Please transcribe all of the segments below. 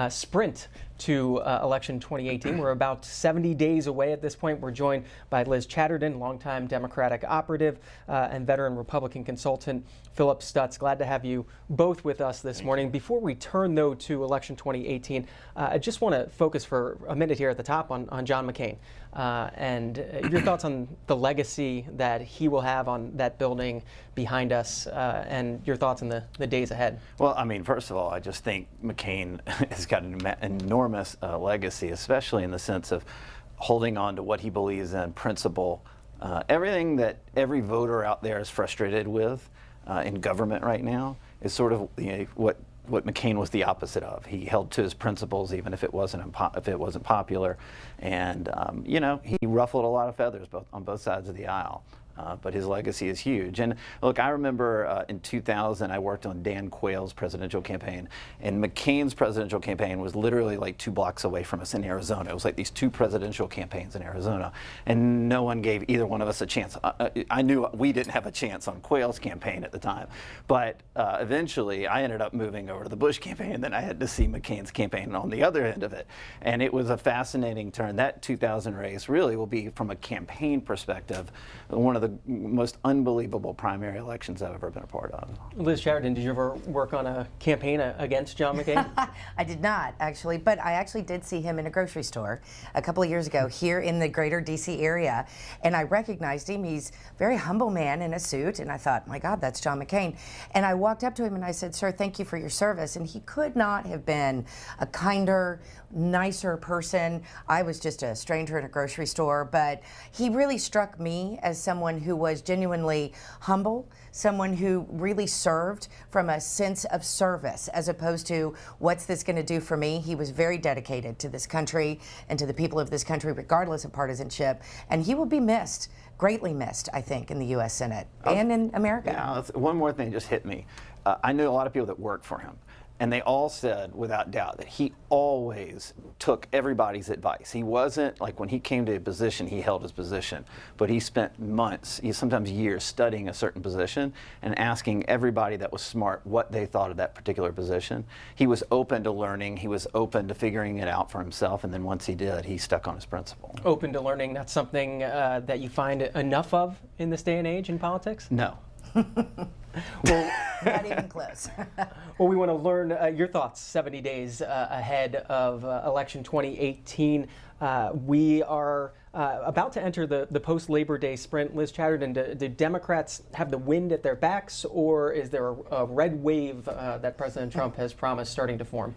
sprint to election 2018. We're about 70 days away at this point. We're joined by Liz Chatterton, longtime Democratic operative and veteran Republican consultant Phillip Stutts. Glad to have you both with us this morning. Before we turn, though, to election 2018, I just want to focus for a minute here at the top on John McCain and your thoughts on the legacy that he will have on that building behind us and your thoughts in the days ahead. Well, I mean, first of all, I just think McCain has got an enormous legacy, especially in the sense of holding on to what he believes in, principle, everything that every voter out there is frustrated with in government right now is sort of what McCain was the opposite of. He held to his principles even if it wasn't popular, and he ruffled a lot of feathers on both sides of the aisle. But his legacy is huge. And look, I remember in 2000, I worked on Dan Quayle's presidential campaign, and McCain's presidential campaign was literally like 2 blocks away from us in Arizona. It was like these 2 presidential campaigns in Arizona, and no one gave either one of us a chance. I knew we didn't have a chance on Quayle's campaign at the time, but eventually I ended up moving over to the Bush campaign, and then I had to see McCain's campaign on the other end of it. And it was a fascinating turn. That 2000 race really will be, from a campaign perspective, one of the most unbelievable primary elections I've ever been a part of. Liz Chatterton, did you ever work on a campaign against John McCain? I did not, actually, but I actually did see him in a grocery store a couple of years ago here in the greater D.C. area, and I recognized him. He's a very humble man in a suit, and I thought, my God, that's John McCain. And I walked up to him and I said, sir, thank you for your service. And he could not have been a kinder, nicer person. I was just a stranger in a grocery store, but he really struck me as someone who was genuinely humble, someone who really served from a sense of service as opposed to what's this going to do for me. He was very dedicated to this country and to the people of this country regardless of partisanship, and he will be missed, greatly missed, I think, in the U.S. Senate and in America. Yeah, one more thing just hit me. I knew a lot of people that worked for him, and they all said, without doubt, that he always took everybody's advice. He wasn't, like when he came to a position, he held his position. But he spent months, sometimes years, studying a certain position and asking everybody that was smart what they thought of that particular position. He was open to learning. He was open to figuring it out for himself. And then once he did, he stuck on his principle. Open to learning, that's something that you find enough of in this day and age in politics? No. Well, not even close. Well, we want to learn your thoughts 70 days ahead of election 2018. We are about to enter the post-Labor Day sprint. Liz Chatterton, do Democrats have the wind at their backs, or is there a red wave that President Trump has promised starting to form?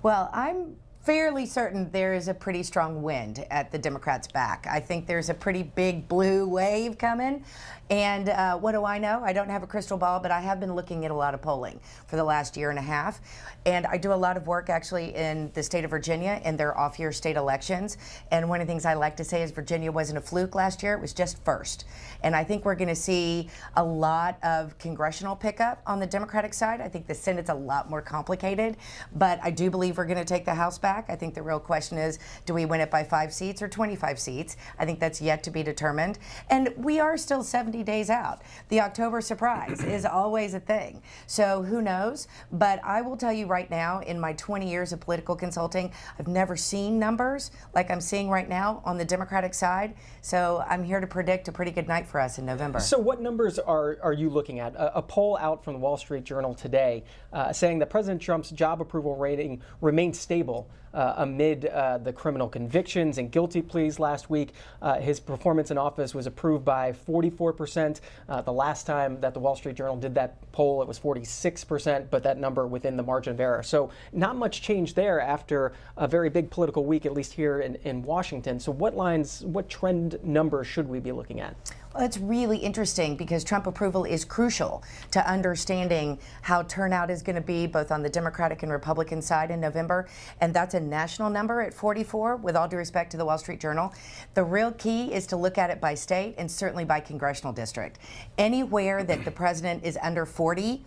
Well, I'm fairly certain there is a pretty strong wind at the Democrats' back. I think there's a pretty big blue wave coming. And what do I know? I don't have a crystal ball, but I have been looking at a lot of polling for the last year and a half. And I do a lot of work actually in the state of Virginia in their off-year state elections. And one of the things I like to say is Virginia wasn't a fluke last year, it was just first. And I think we're going to see a lot of congressional pickup on the Democratic side. I think the Senate's a lot more complicated, but I do believe we're going to take the House back. I think the real question is, do we win it by 5 seats or 25 seats? I think that's yet to be determined. And we are still 70 days out. The October surprise is always a thing. So who knows? But I will tell you right now, in my 20 years of political consulting, I've never seen numbers like I'm seeing right now on the Democratic side. So I'm here to predict a pretty good night for us in November. So what numbers are you looking at? A poll out from the Wall Street Journal today saying that President Trump's job approval rating remains stable amid the criminal convictions and guilty pleas last week. His performance in office was approved by 44%. The last time that the Wall Street Journal did that poll, it was 46%, but that number within the margin of error. So not much change there after a very big political week, at least here in Washington. So what trend numbers should we be looking at? Well, it's really interesting because Trump approval is crucial to understanding how turnout is going to be both on the Democratic and Republican side in November. And that's a national number at 44, with all due respect to the Wall Street Journal. The real key is to look at it by state and certainly by congressional district. Anywhere that the president is under 40,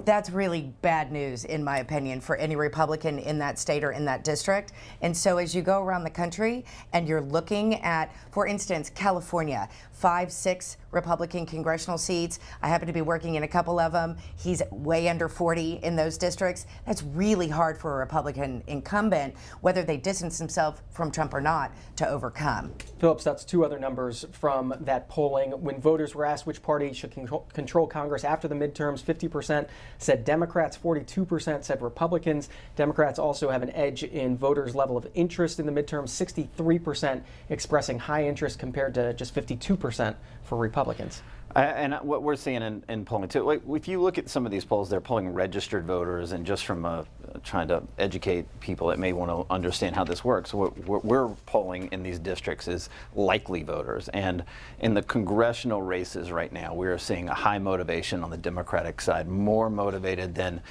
that's really bad news, in my opinion, for any Republican in that state or in that district. And so as you go around the country and you're looking at, for instance, California, 5, 6 Republican congressional seats. I happen to be working in a couple of them. He's way under 40 in those districts. That's really hard for a Republican incumbent, whether they distance themselves from Trump or not, to overcome. Phillip Stutts, two other numbers from that polling. When voters were asked which party should control Congress after the midterms, 50% said Democrats, 42% said Republicans. Democrats also have an edge in voters' level of interest in the midterms, 63% expressing high interest compared to just 52% for Republicans. And what we're seeing in polling too, like if you look at some of these polls, they're polling registered voters, and just from trying to educate people that may want to understand how this works, what we're polling in these districts is likely voters. And in the congressional races right now, we're seeing a high motivation on the Democratic side, more motivated than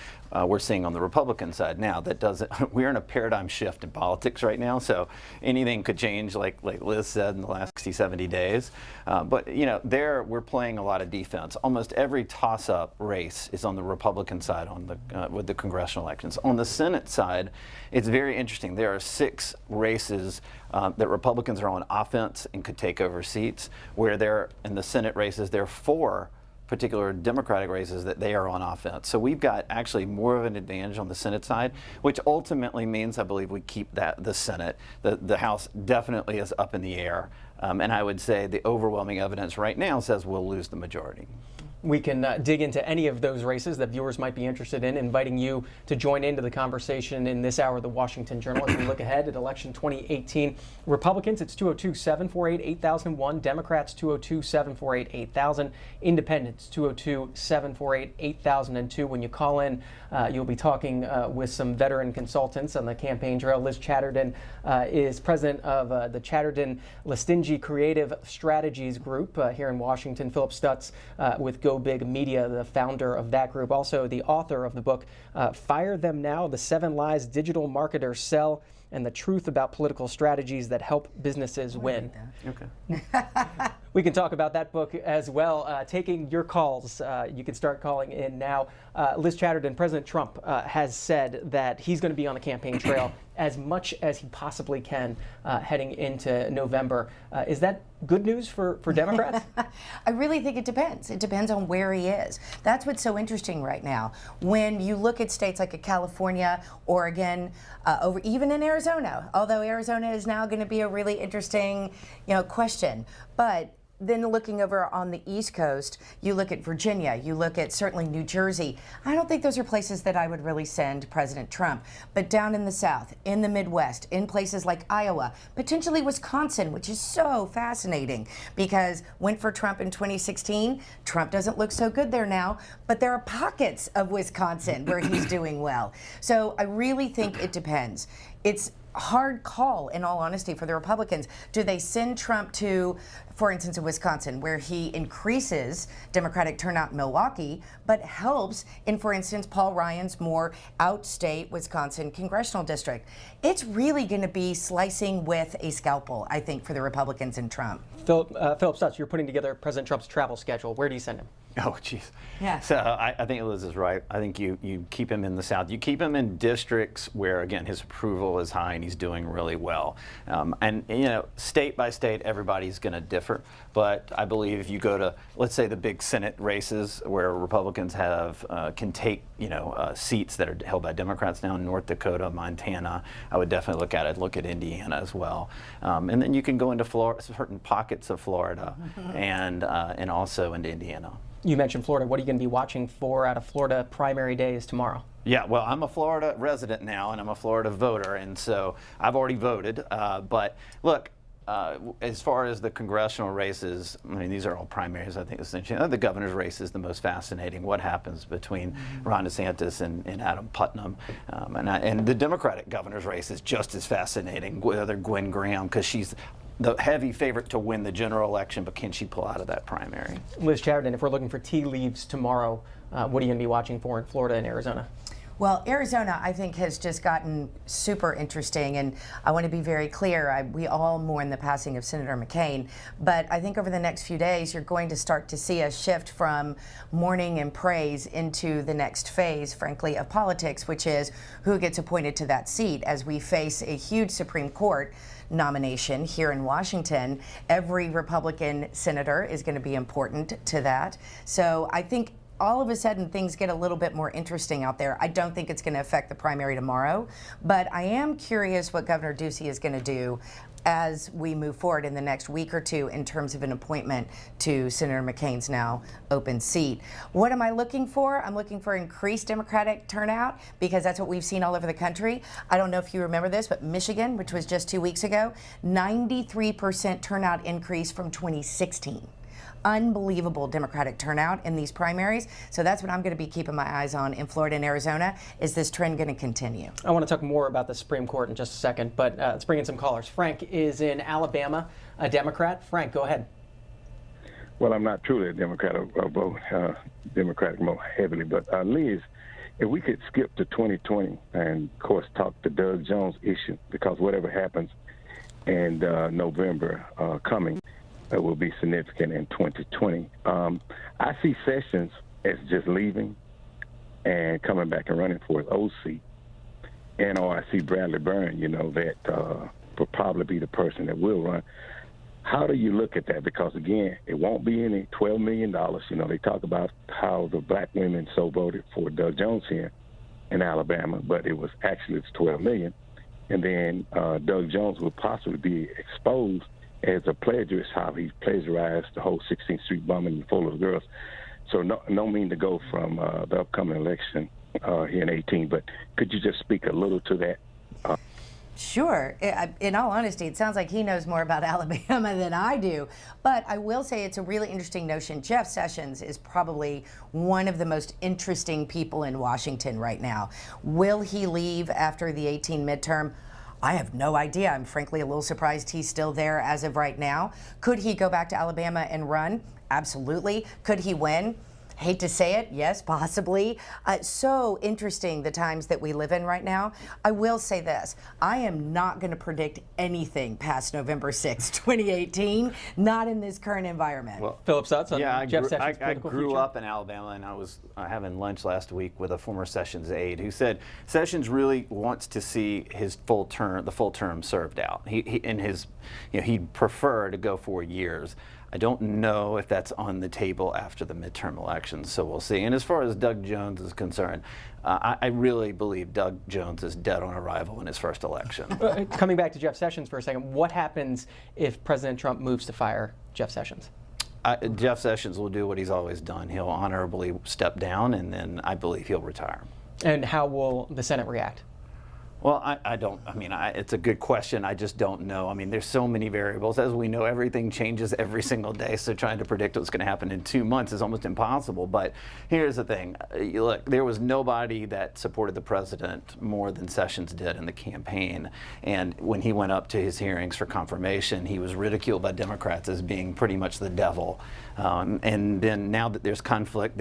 we're seeing on the Republican side. Now, that doesn't, we're in a paradigm shift in politics right now, so anything could change, like Liz said, in the last 60, 70 days. But, you know, there we're playing a lot of defense. Almost every toss-up race is on the Republican side on the with the congressional elections. On the Senate side, it's very interesting. There are 6 races that Republicans are on offense and could take over seats, where they're in the Senate races, there are 4 particular Democratic races that they are on offense. So we've got actually more of an advantage on the Senate side, which ultimately means, I believe, we keep the Senate. The House definitely is up in the air. And I would say the overwhelming evidence right now says we'll lose the majority. We can dig into any of those races that viewers might be interested in, inviting you to join into the conversation in this hour of the Washington Journal as we look ahead at election 2018. Republicans, it's 202-748-8001. Democrats, 202-748-8000. Independents, 202-748-8002. When you call in, you'll be talking with some veteran consultants on the campaign trail. Liz Chatterton is president of the Chatterton-Listingy Creative Strategies Group here in Washington. Phillip Stutts with Go Big Media, the founder of that group, also the author of the book Fire Them Now, The 7 Lies Digital Marketers Sell and the Truth About Political Strategies That Help Businesses Win. Okay. We can talk about that book as well. Taking your calls, you can start calling in now. Liz Chatterton, President Trump has said that he's going to be on the campaign trail as much as he possibly can heading into November. Is that good news for Democrats? I really think it depends. It depends on where he is. That's what's so interesting right now. When you look at states like California, Oregon, over even in Arizona, although Arizona is now going to be a really interesting, question. But then looking over on the East Coast, you look at Virginia, you look at certainly New Jersey. I don't think those are places that I would really send President Trump. But down in the South, in the Midwest, in places like Iowa, potentially Wisconsin, which is so fascinating because went for Trump in 2016. Trump doesn't look so good there now, but there are pockets of Wisconsin where he's doing well. So I really think it depends. It's a hard call, in all honesty, for the Republicans. Do they send Trump to, for instance, in Wisconsin, where he increases Democratic turnout in Milwaukee, but helps in, for instance, Paul Ryan's more outstate Wisconsin congressional district? It's really going to be slicing with a scalpel, I think, for the Republicans and Trump. Phillip Stutts, you're putting together President Trump's travel schedule. Where do you send him? Oh, geez. Yeah. So I think Liz is right. I think you keep him in the South. You keep him in districts where, again, his approval is high and he's doing really well. And, state by state, everybody's going to differ. But I believe if you go to, let's say, the big Senate races where Republicans can take, seats that are held by Democrats now in North Dakota, Montana, I would definitely look at it. Look at Indiana as well. And then you can go into certain pockets of Florida and also into Indiana. You mentioned Florida. What are you going to be watching for out of Florida primary days tomorrow? Yeah, well, I'm a Florida resident now, and I'm a Florida voter, and so I've already voted. But look, as far as the congressional races, I mean, these are all primaries. I think essentially the governor's race is the most fascinating. What happens between Ron DeSantis and Adam Putnam, and the Democratic governor's race is just as fascinating. Whether Gwen Graham, because she's the heavy favorite to win the general election, but can she pull out of that primary? Liz Chatterton, if we're looking for tea leaves tomorrow, what are you going to be watching for in Florida and Arizona? Well, Arizona, I think, has just gotten super interesting, and I want to be very clear. We all mourn the passing of Senator McCain, but I think over the next few days, you're going to start to see a shift from mourning and praise into the next phase, frankly, of politics, which is who gets appointed to that seat as we face a huge Supreme Court nomination here in Washington. Every Republican senator is going to be important to that. So I think all of a sudden things get a little bit more interesting out there. I don't think it's going to affect the primary tomorrow, but I am curious what Governor Ducey is going to do as we move forward in the next week or two in terms of an appointment to Senator McCain's now open seat. What am I looking for? I'm looking for increased Democratic turnout, because that's what we've seen all over the country. I don't know if you remember this, but Michigan, which was just 2 weeks ago, 93% turnout increase from 2016. Unbelievable Democratic turnout in these primaries. So that's what I'm going to be keeping my eyes on in Florida and Arizona. Is this trend going to continue? I want to talk more about the Supreme Court in just a second, but let's bring in some callers. Frank is in Alabama, a Democrat. Frank, go ahead. Well, I'm not truly a Democrat. I vote Democratic more heavily. But Liz, if we could skip to 2020 and, of course, talk the Doug Jones issue, because whatever happens in November coming, it will be significant in 2020. I see Sessions as just leaving and coming back and running for his old seat. Or I see Bradley Byrne, that will probably be the person that will run. How do you look at that? Because, again, it won't be any $12 million. They talk about how the black women so voted for Doug Jones here in Alabama, but it was actually $12 million. And then Doug Jones will possibly be exposed as a plagiarist, how he plagiarized the whole 16th Street bombing and full of girls. So no mean to go from the upcoming election here in 18, but could you just speak a little to that? Sure. In all honesty, it sounds like he knows more about Alabama than I do. But I will say it's a really interesting notion. Jeff Sessions is probably one of the most interesting people in Washington right now. Will he leave after the 18 midterm? I have no idea. I'm frankly a little surprised he's still there as of right now. Could he go back to Alabama and run? Absolutely. Could he win? Hate to say it, yes, possibly. So interesting the times that we live in right now. I will say this, I am not going to predict anything past November 6, 2018, not in this current environment. Well, Phillip Stutts on Jeff Sessions' I political grew future. up in Alabama, and I was having lunch last week with a former Sessions aide who said Sessions really wants to see his the full term served out. He'd prefer to go 4 years. I don't know if that's on the table after the midterm elections, so we'll see. And as far as Doug Jones is concerned, I really believe Doug Jones is dead on arrival in his first election. Coming back to Jeff Sessions for a second, what happens if President Trump moves to fire Jeff Sessions? Jeff Sessions will do what he's always done. He'll honorably step down, and then I believe he'll retire. And how will the Senate react? Well, it's a good question. I just don't know. I mean, there's so many variables. As we know, everything changes every single day, so trying to predict what's going to happen in 2 months is almost impossible. But here's the thing. Look, there was nobody that supported the president more than Sessions did in the campaign. And when he went up to his hearings for confirmation, he was ridiculed by Democrats as being pretty much the devil. And then now that there's conflict,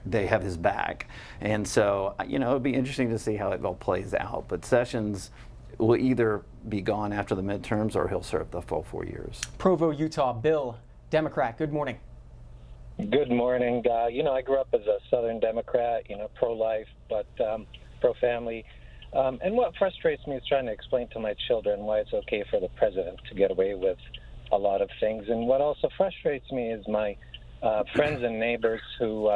they have his back. And so, it'll be interesting to see how it all plays out. But Sessions will either be gone after the midterms or he'll serve the full 4 years. Provo, Utah. Bill, Democrat. Good morning. Good morning. I grew up as a Southern Democrat, pro-life, but pro-family. And what frustrates me is trying to explain to my children why it's okay for the president to get away with a lot of things. And what also frustrates me is my friends and neighbors who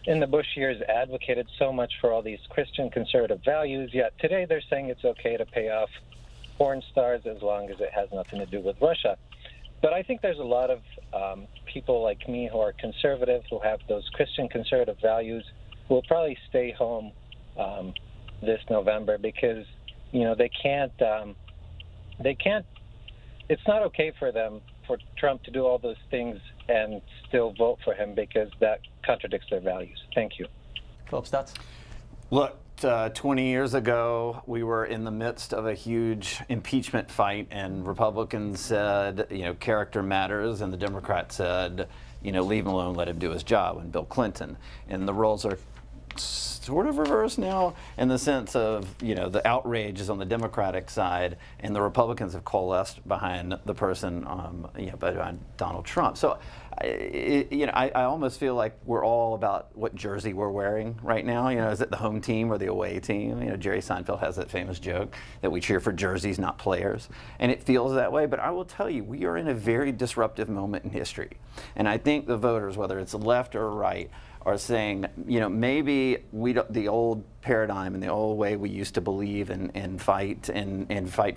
in the Bush years advocated so much for all these Christian conservative values, yet today they're saying it's okay to pay off porn stars as long as it has nothing to do with Russia. But I think there's a lot of people like me who are conservative, who have those Christian conservative values, who will probably stay home this November because, they can't, it's not okay for them, for Trump to do all those things and still vote for him because that contradicts their values. Thank you. Phillip Stutts. Look, 20 years ago, we were in the midst of a huge impeachment fight, and Republicans said, character matters, and the Democrats said, leave him alone, let him do his job, and Bill Clinton. And the roles are sort of reversed now in the sense of, the outrage is on the Democratic side and the Republicans have coalesced behind the person, behind Donald Trump. So, I almost feel like we're all about what jersey we're wearing right now. Is it the home team or the away team? Jerry Seinfeld has that famous joke that we cheer for jerseys, not players. And it feels that way, but I will tell you, we are in a very disruptive moment in history. And I think the voters, whether it's left or right, are saying, maybe the old paradigm and the old way we used to believe and fight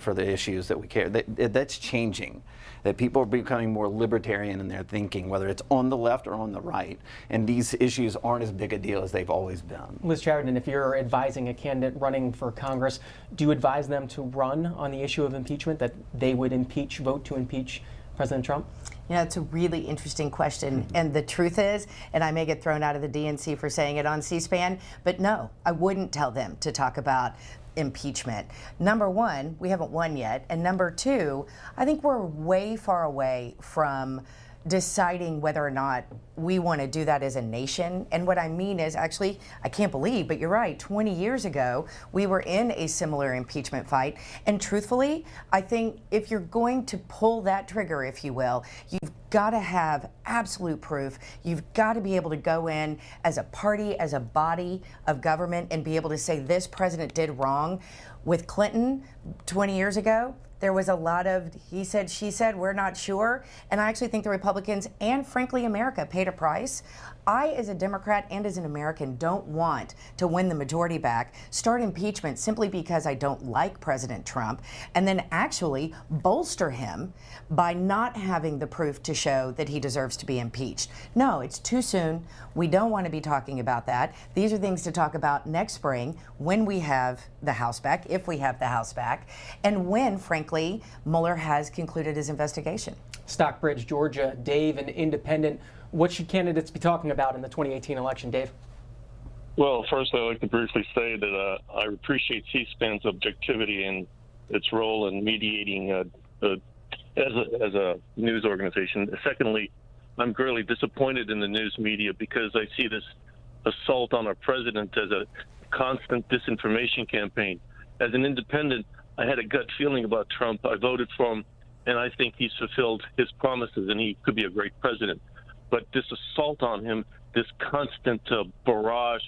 for the issues that we care, that's changing. That people are becoming more libertarian in their thinking, whether it's on the left or on the right. And these issues aren't as big a deal as they've always been. Liz Sheridan, if you're advising a candidate running for Congress, do you advise them to run on the issue of impeachment, that they would vote to impeach President Trump? It's a really interesting question. And the truth is, and I may get thrown out of the DNC for saying it on C-SPAN, but no, I wouldn't tell them to talk about impeachment. Number one, we haven't won yet. And number two, I think we're way far away from deciding whether or not we want to do that as a nation. And what I mean is, actually, I can't believe, but you're right, 20 years ago, we were in a similar impeachment fight. And truthfully, I think if you're going to pull that trigger, if you will, you've got to have absolute proof. You've got to be able to go in as a party, as a body of government, and be able to say this president did wrong. With Clinton 20 years ago, there was a lot of he said, she said, we're not sure. And I actually think the Republicans and, frankly, America paid a price. I, as a Democrat and as an American, don't want to win the majority back, start impeachment simply because I don't like President Trump, and then actually bolster him by not having the proof to show that he deserves to be impeached. No, it's too soon. We don't want to be talking about that. These are things to talk about next spring when we have the House back, if we have the House back, and when, frankly, Mueller has concluded his investigation. Stockbridge, Georgia. Dave, an independent. What should candidates be talking about in the 2018 election, Dave? Well, first, I'd like to briefly say that I appreciate C-SPAN's objectivity and its role in mediating as a news organization. Secondly, I'm greatly disappointed in the news media because I see this assault on our president as a constant disinformation campaign. As an independent, I had a gut feeling about Trump. I voted for him, and I think he's fulfilled his promises, and he could be a great president. But this assault on him, this constant barrage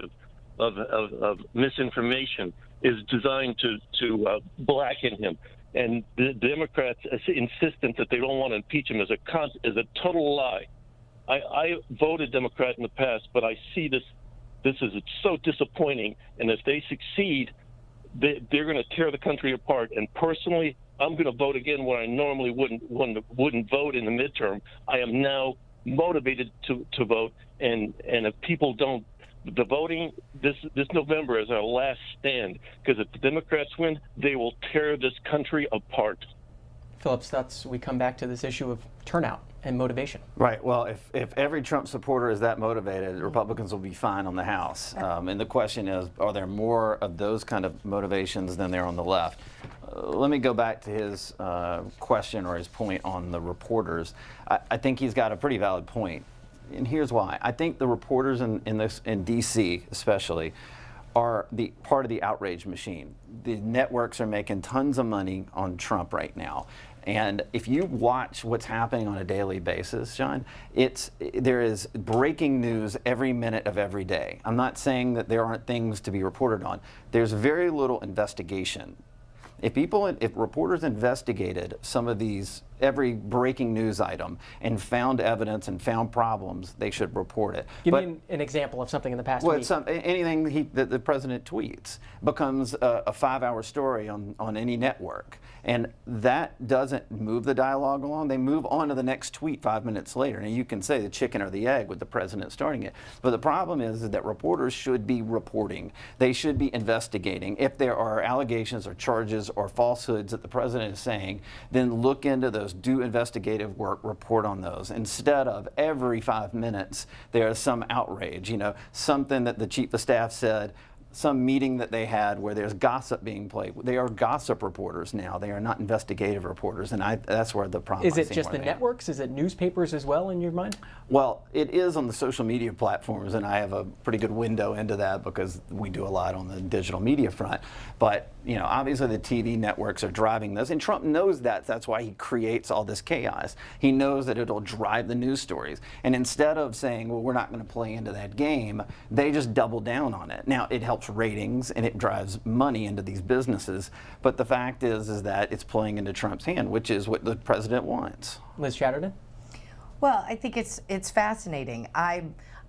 of misinformation is designed to blacken him. And the Democrats' insistence that they don't want to impeach him is a total lie. I voted Democrat in the past, but I see this is so disappointing. And if they succeed, they're going to tear the country apart. And personally, I'm going to vote again when I normally wouldn't vote in the midterm. I am now motivated to vote, and if people don't, the voting this November is our last stand, because if the Democrats win, they will tear this country apart. Phillip Stutts, we come back to this issue of turnout and motivation. Right. Well, if every Trump supporter is that motivated, Republicans will be fine on the House. And the question is, are there more of those kind of motivations than there on the left? Let me go back to his question or his point on the reporters. I think he's got a pretty valid point, and here's why. I think the reporters in D.C. especially are the part of the outrage machine. The networks are making tons of money on Trump right now. And if you watch what's happening on a daily basis, John, there is breaking news every minute of every day. I'm not saying that there aren't things to be reported on. There's very little investigation. If reporters investigated some of these, every breaking news item, and found evidence and found problems, they should report it. Give me an example of something in the past week. Anything that the president tweets becomes a 5-hour story on any network. And that doesn't move the dialogue along. They move on to the next tweet 5 minutes later. And you can say the chicken or the egg with the president starting it. But the problem is that reporters should be reporting. They should be investigating. If there are allegations or charges or falsehoods that the president is saying, then look into those, do investigative work, report on those. Instead of every 5 minutes, there is some outrage, something that the chief of staff said some meeting that they had where there's gossip being played. They are gossip reporters now. They are not investigative reporters, and that's where the problem is. It just the networks? Is it newspapers as well in your mind? Well, it is on the social media platforms, and I have a pretty good window into that because we do a lot on the digital media front. But obviously the TV networks are driving this, and Trump knows that. That's why he creates all this chaos. He knows that it'll drive the news stories, and instead of saying, well, we're not going to play into that game, they just double down on it. Now, it helps ratings and it drives money into these businesses, but the fact is that it's playing into Trump's hand, which is what the president wants. Liz Chatterton? Well, I think it's fascinating. I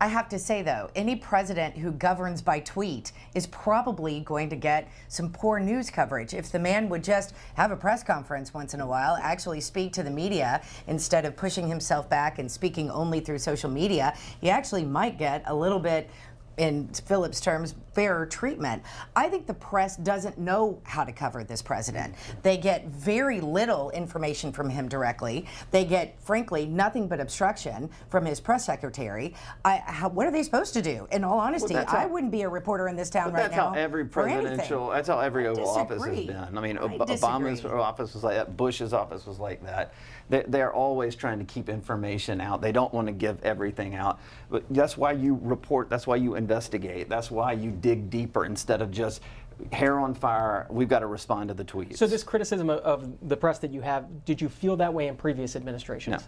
have to say, though, any president who governs by tweet is probably going to get some poor news coverage. If the man would just have a press conference once in a while, actually speak to the media instead of pushing himself back and speaking only through social media, he actually might get a little bit, in Phillip's terms, fairer treatment. I think the press doesn't know how to cover this president. They get very little information from him directly. They get, frankly, nothing but obstruction from his press secretary. What are they supposed to do? In all honesty, I wouldn't be a reporter in this town right now. That's how every presidential, that's how every Oval Office has been. I mean, Obama's office was like that. Bush's office was like that. They're always trying to keep information out. They don't want to give everything out. But that's why you report. That's why you investigate. That's why you dig deeper instead of just hair on fire. We've got to respond to the tweets. So this criticism of the press that you have, did you feel that way in previous administrations?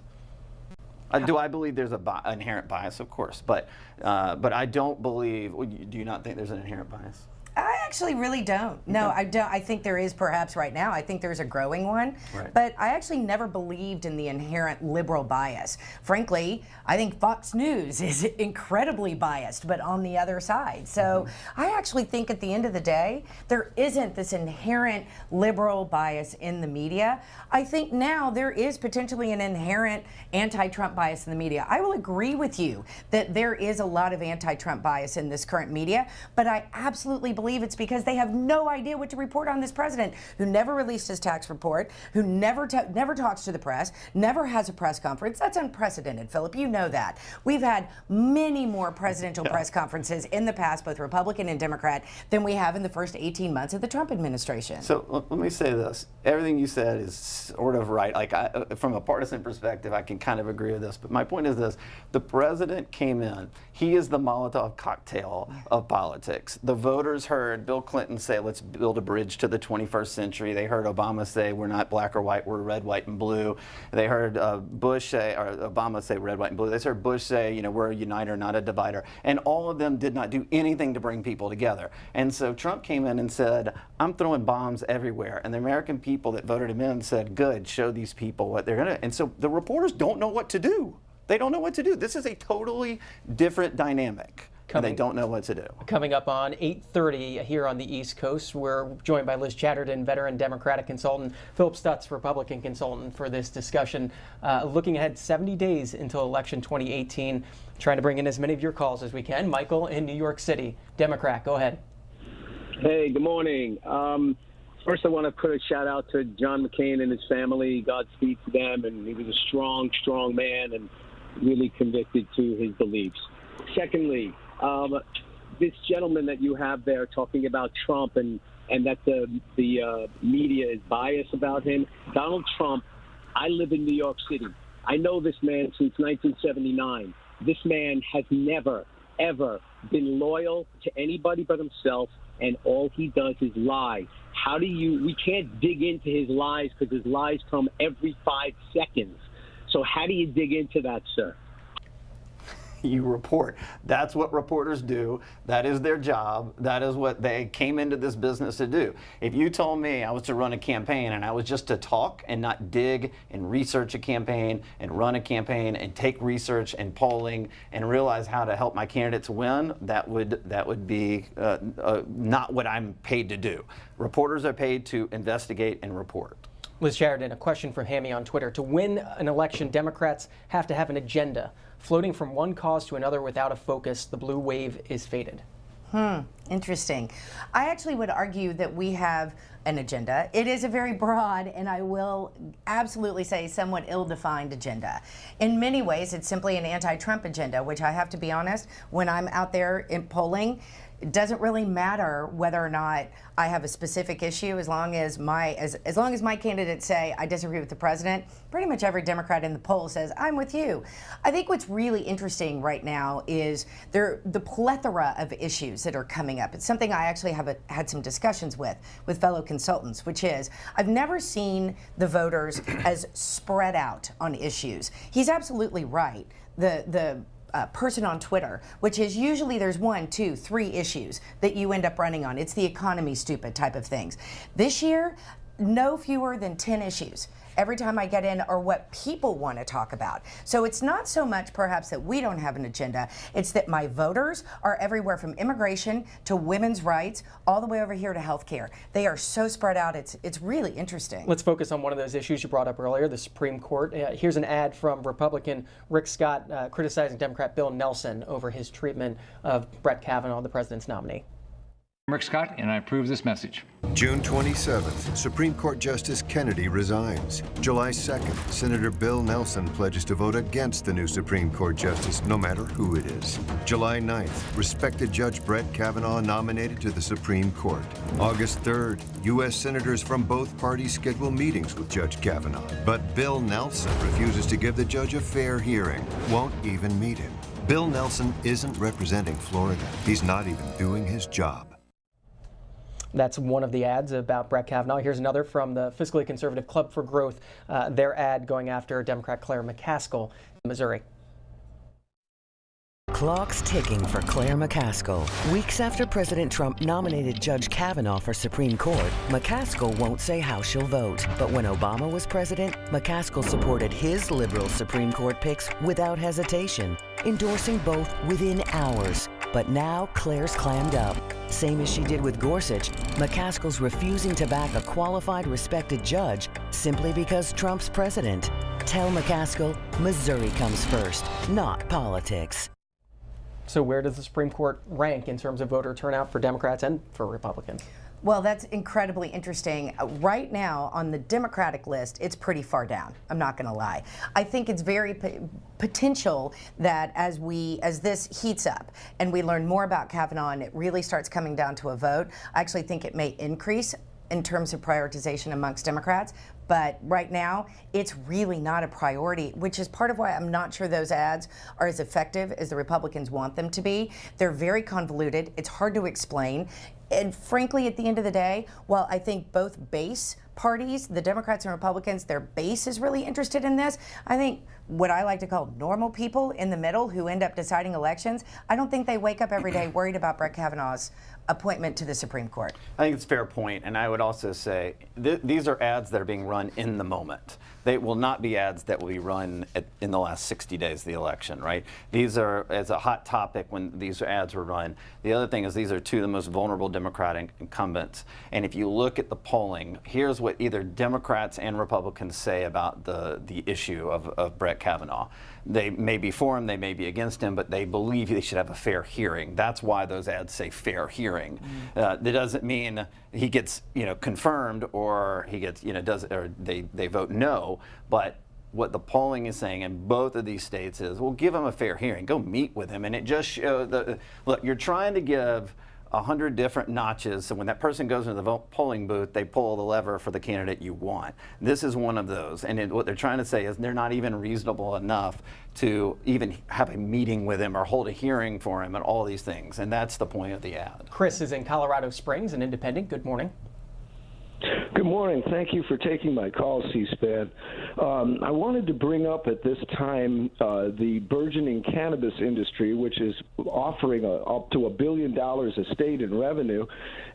No. Do I believe there's an inherent bias? Of course, but I don't believe. Do you not think there's an inherent bias? I actually really don't. No, I don't. I think there is perhaps right now. I think there's a growing one. Right. But I actually never believed in the inherent liberal bias. Frankly, I think Fox News is incredibly biased, but on the other side. So I actually think at the end of the day, there isn't this inherent liberal bias in the media. I think now there is potentially an inherent anti-Trump bias in the media. I will agree with you that there is a lot of anti-Trump bias in this current media, but I absolutely believe it's because they have no idea what to report on this president who never released his tax report, who never talks to the press, never has a press conference. That's unprecedented, Philip. You know that. We've had many more presidential press conferences in the past, both Republican and Democrat, than we have in the first 18 months of the Trump administration. So let me say this. Everything you said is sort of right. Like from a partisan perspective, I can kind of agree with this. But my point is this. The president came in. He is the Molotov cocktail of politics. The voters heard Bill Clinton say, let's build a bridge to the 21st century. They heard Obama say, we're not black or white, we're red, white, and blue. They heard Bush say, or Obama say red, white, and blue. They heard Bush say, we're a uniter, not a divider. And all of them did not do anything to bring people together. And so Trump came in and said, I'm throwing bombs everywhere. And the American people that voted him in said, good, show these people what they're going to. And so the reporters don't know what to do. They don't know what to do. This is a totally different dynamic. They don't know what to do. Coming up on 8:30 here on the East Coast, we're joined by Liz Chatterton, veteran Democratic consultant, Phillip Stutts, Republican consultant, for this discussion. Looking ahead 70 days until election 2018, trying to bring in as many of your calls as we can. Michael in New York City, Democrat, go ahead. Hey, good morning. First, I want to put a shout out to John McCain and his family. Godspeed to them. And he was a strong, strong man and really convicted to his beliefs. Secondly, this gentleman that you have there talking about Trump and that the media is biased about him, Donald Trump, I live in New York City. I know this man since 1979. This man has never, ever been loyal to anybody but himself, and all he does is lie. We can't dig into his lies because his lies come every 5 seconds. So how do you dig into that, sir? You report. That's what reporters do. That is their job. That is what they came into this business to do. If you told me I was to run a campaign and I was just to talk and not dig and research a campaign and run a campaign and take research and polling and realize how to help my candidates win, that would be not what I'm paid to do. Reporters are paid to investigate and report. Liz Chatterton, a question from Hammy on Twitter. To win an election, Democrats have to have an agenda. Floating from one cause to another without a focus, the blue wave is faded. Interesting. I actually would argue that we have an agenda. It is a very broad, and I will absolutely say somewhat ill-defined agenda. In many ways, it's simply an anti-Trump agenda, which I have to be honest, when I'm out there in polling, it doesn't really matter whether or not I have a specific issue, as long as my candidates say I disagree with the president. Pretty much every Democrat in the poll says I'm with you. I think what's really interesting right now is the plethora of issues that are coming up. It's something I actually had some discussions with fellow consultants, which is I've never seen the voters as spread out on issues. He's absolutely right. The person on Twitter, which is usually there's 1, 2, 3 issues that you end up running on. It's the economy stupid type of things. This year, no fewer than 10 issues. Every time I get in are what people want to talk about. So it's not so much perhaps that we don't have an agenda, it's that my voters are everywhere from immigration to women's rights, all the way over here to healthcare. They are so spread out, it's really interesting. Let's focus on one of those issues you brought up earlier, the Supreme Court. Here's an ad from Republican Rick Scott criticizing Democrat Bill Nelson over his treatment of Brett Kavanaugh, the president's nominee. Rick Scott, and I approve this message. June 27th, Supreme Court Justice Kennedy resigns. July 2nd, Senator Bill Nelson pledges to vote against the new Supreme Court justice, no matter who it is. July 9th, respected Judge Brett Kavanaugh nominated to the Supreme Court. August 3rd, U.S. senators from both parties schedule meetings with Judge Kavanaugh. But Bill Nelson refuses to give the judge a fair hearing, won't even meet him. Bill Nelson isn't representing Florida. He's not even doing his job. That's one of the ads about Brett Kavanaugh. Here's another from the fiscally conservative Club for Growth, their ad going after Democrat Claire McCaskill in Missouri. Clock's ticking for Claire McCaskill. Weeks after President Trump nominated Judge Kavanaugh for Supreme Court, McCaskill won't say how she'll vote. But when Obama was president, McCaskill supported his liberal Supreme Court picks without hesitation, endorsing both within hours. But now Claire's clammed up. Same as she did with Gorsuch, McCaskill's refusing to back a qualified, respected judge simply because Trump's president. Tell McCaskill, Missouri comes first, not politics. So where does the Supreme Court rank in terms of voter turnout for Democrats and for Republicans? Well, that's incredibly interesting. Right now, on the Democratic list, it's pretty far down. I'm not going to lie. I think it's very potential that as this heats up and we learn more about Kavanaugh and it really starts coming down to a vote, I actually think it may increase in terms of prioritization amongst Democrats. But right now, it's really not a priority, which is part of why I'm not sure those ads are as effective as the Republicans want them to be. They're very convoluted. It's hard to explain. And frankly, at the end of the day, while I think both base parties, the Democrats and Republicans, their base is really interested in this, I think what I like to call normal people in the middle who end up deciding elections, I don't think they wake up every day worried about Brett Kavanaugh's appointment to the Supreme Court. I think it's a fair point, and I would also say these are ads that are being run in the moment. They will not be ads that will be run in the last 60 days of the election, right? These are, as a hot topic when these ads were run. The other thing is these are two of the most vulnerable Democratic incumbents, and if you look at the polling, here's what either Democrats and Republicans say about the issue of Brett Kavanaugh. They may be for him, they may be against him, but they believe they should have a fair hearing. That's why those ads say fair hearing. That doesn't mean he gets, confirmed or he gets, they vote no. But what the polling is saying in both of these states is, well, give him a fair hearing. Go meet with him, and it just shows look. You're trying to give 100 different notches, so when that person goes into the polling booth, they pull the lever for the candidate you want. This is one of those, and what they're trying to say is they're not even reasonable enough to even have a meeting with him or hold a hearing for him and all these things, and that's the point of the ad. Chris is in Colorado Springs, an independent. Good morning. Good morning. Thank you for taking my call, C-SPAN. I wanted to bring up at this time the burgeoning cannabis industry, which is offering up to $1 billion a state in revenue,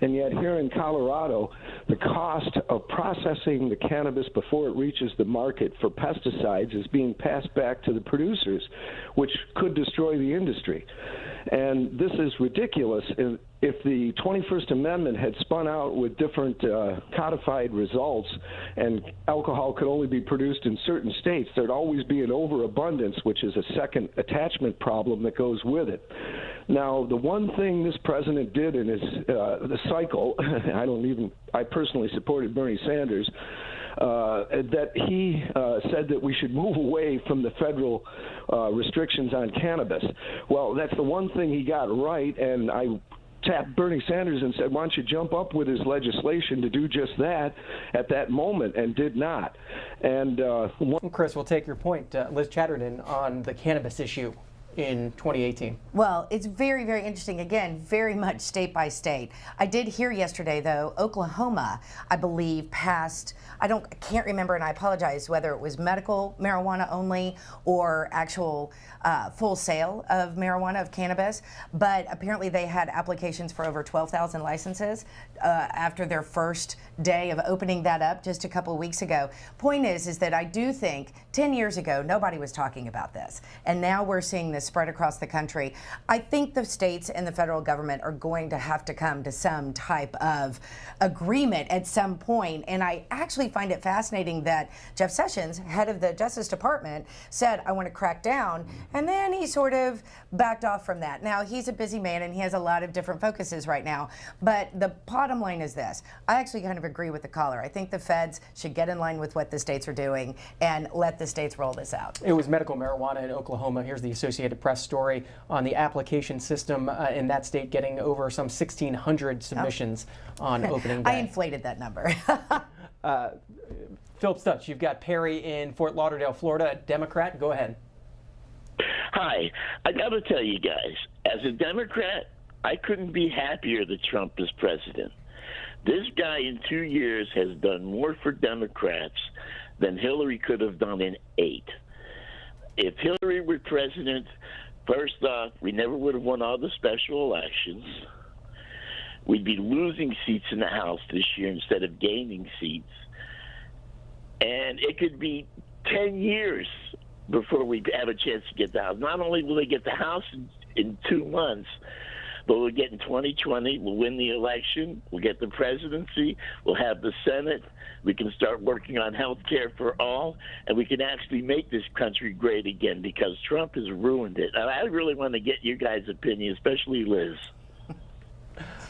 and yet here in Colorado, the cost of processing the cannabis before it reaches the market for pesticides is being passed back to the producers, which could destroy the industry. And this is ridiculous. If the 21st Amendment had spun out with different codified results and alcohol could only be produced in certain states, there'd always be an overabundance, which is a second attachment problem that goes with it. Now, the one thing this president did in his the cycle, I personally supported Bernie Sanders, that he said that we should move away from the federal restrictions on cannabis. Well, that's the one thing he got right, and I tapped Bernie Sanders and said, why don't you jump up with his legislation to do just that at that moment, and did not. And Chris, we'll take your point. Liz Chatterton on the cannabis issue in 2018. Well, it's very, very interesting. Again, very much state by state. I did hear yesterday, though, Oklahoma, I believe, passed, I can't remember, and I apologize, whether it was medical marijuana only or actual full sale of marijuana, of cannabis, but apparently they had applications for over 12,000 licenses after their first day of opening that up just a couple of weeks ago. Point is that I do think 10 years ago, nobody was talking about this, and now we're seeing this spread across the country. I think the states and the federal government are going to have to come to some type of agreement at some point, and I actually find it fascinating that Jeff Sessions, head of the Justice Department, said, I want to crack down, and then he sort of backed off from that. Now, he's a busy man and he has a lot of different focuses right now, but the bottom line is this. I actually kind of agree with the caller. I think the feds should get in line with what the states are doing and let the states roll this out. It was medical marijuana in Oklahoma. Here's the Associated Press story on the application system in that state getting over some 1,600 submissions on opening day. I inflated that number. Phillip Stutts, you've got Perry in Fort Lauderdale, Florida, Democrat. Go ahead. Hi. I got to tell you guys, as a Democrat, I couldn't be happier that Trump is president. This guy in 2 years has done more for Democrats than Hillary could have done in 8. If Hillary were president, first off, we never would have won all the special elections. We'd be losing seats in the House this year instead of gaining seats. And it could be 10 years before we have a chance to get the House. Not only will they get the House in 2 months, but we'll get in 2020, we'll win the election, we'll get the presidency, we'll have the Senate, we can start working on health care for all, and we can actually make this country great again, because Trump has ruined it. And I really want to get you guys' opinion, especially Liz.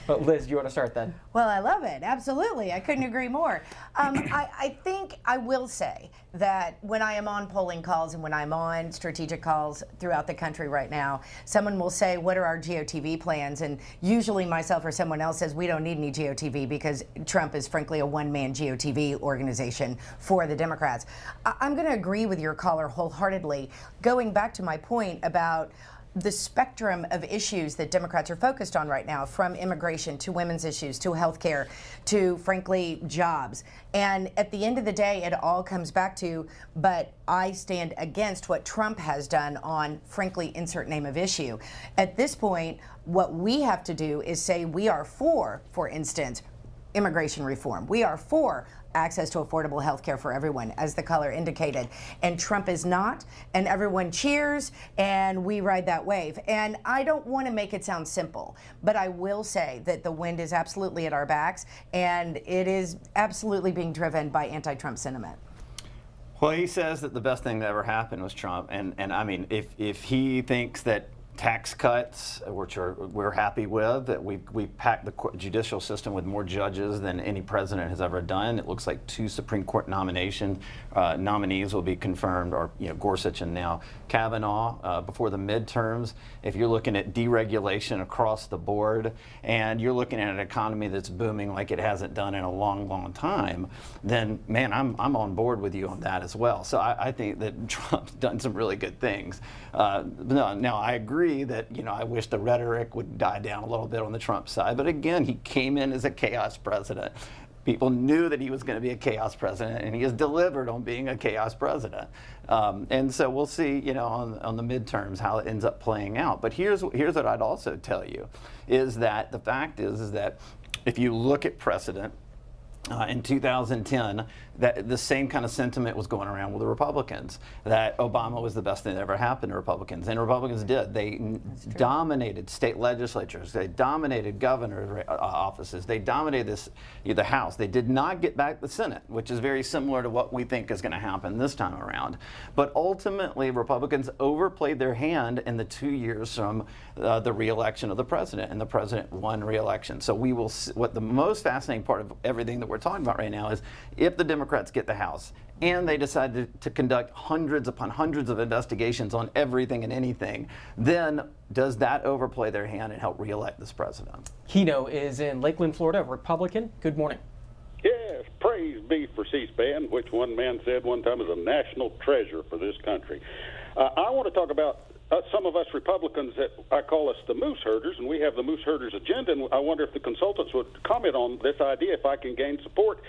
Well, Liz, do you want to start then? Well, I love it. Absolutely. I couldn't agree more. I think I will say that when I am on polling calls and when I'm on strategic calls throughout the country right now, someone will say, what are our GOTV plans? And usually myself or someone else says, we don't need any GOTV because Trump is frankly a one-man GOTV organization for the Democrats. I'm going to agree with your caller wholeheartedly. Going back to my point about the spectrum of issues that Democrats are focused on right now, from immigration to women's issues to health care to, frankly, jobs. And at the end of the day, it all comes back to, but I stand against what Trump has done on, frankly, insert name of issue. At this point, what we have to do is say we are for instance, immigration reform. We are for access to affordable health care for everyone, as the caller indicated. And Trump is not, and everyone cheers, and we ride that wave. And I don't want to make it sound simple, but I will say that the wind is absolutely at our backs, and it is absolutely being driven by anti-Trump sentiment. Well, he says that the best thing that ever happened was Trump, and I mean, if he thinks that tax cuts, which we're happy with, that we packed the judicial system with more judges than any president has ever done. It looks like 2 Supreme Court nominees will be confirmed, or Gorsuch and now Kavanaugh, before the midterms. If you're looking at deregulation across the board, and you're looking at an economy that's booming like it hasn't done in a long, long time, then man, I'm on board with you on that as well. So I think that Trump's done some really good things. Now I agree that I wish the rhetoric would die down a little bit on the Trump side, but again, he came in as a chaos president. People knew that he was going to be a chaos president, and he has delivered on being a chaos president. And so we'll see, on the midterms how it ends up playing out. But here's what I'd also tell you, is that the fact is that if you look at precedent, in 2010, that the same kind of sentiment was going around with the Republicans, that Obama was the best thing that ever happened to Republicans. And Republicans did. They dominated state legislatures. They dominated governor's offices. They dominated the House. They did not get back the Senate, which is very similar to what we think is going to happen this time around. But ultimately, Republicans overplayed their hand in the 2 years from the re-election of the president, and the president won re-election. So we will see, what the most fascinating part of everything that we're we're talking about right now is if the Democrats get the House and they decide to conduct hundreds upon hundreds of investigations on everything and anything, then does that overplay their hand and help reelect this president? Keno is in Lakeland, Florida, Republican. Good morning. Yes, praise be for C-SPAN, which one man said one time is a national treasure for this country. I want to talk about some of us Republicans that I call us the moose herders, and we have the moose herders agenda, and I wonder if the consultants would comment on this idea, if I can gain support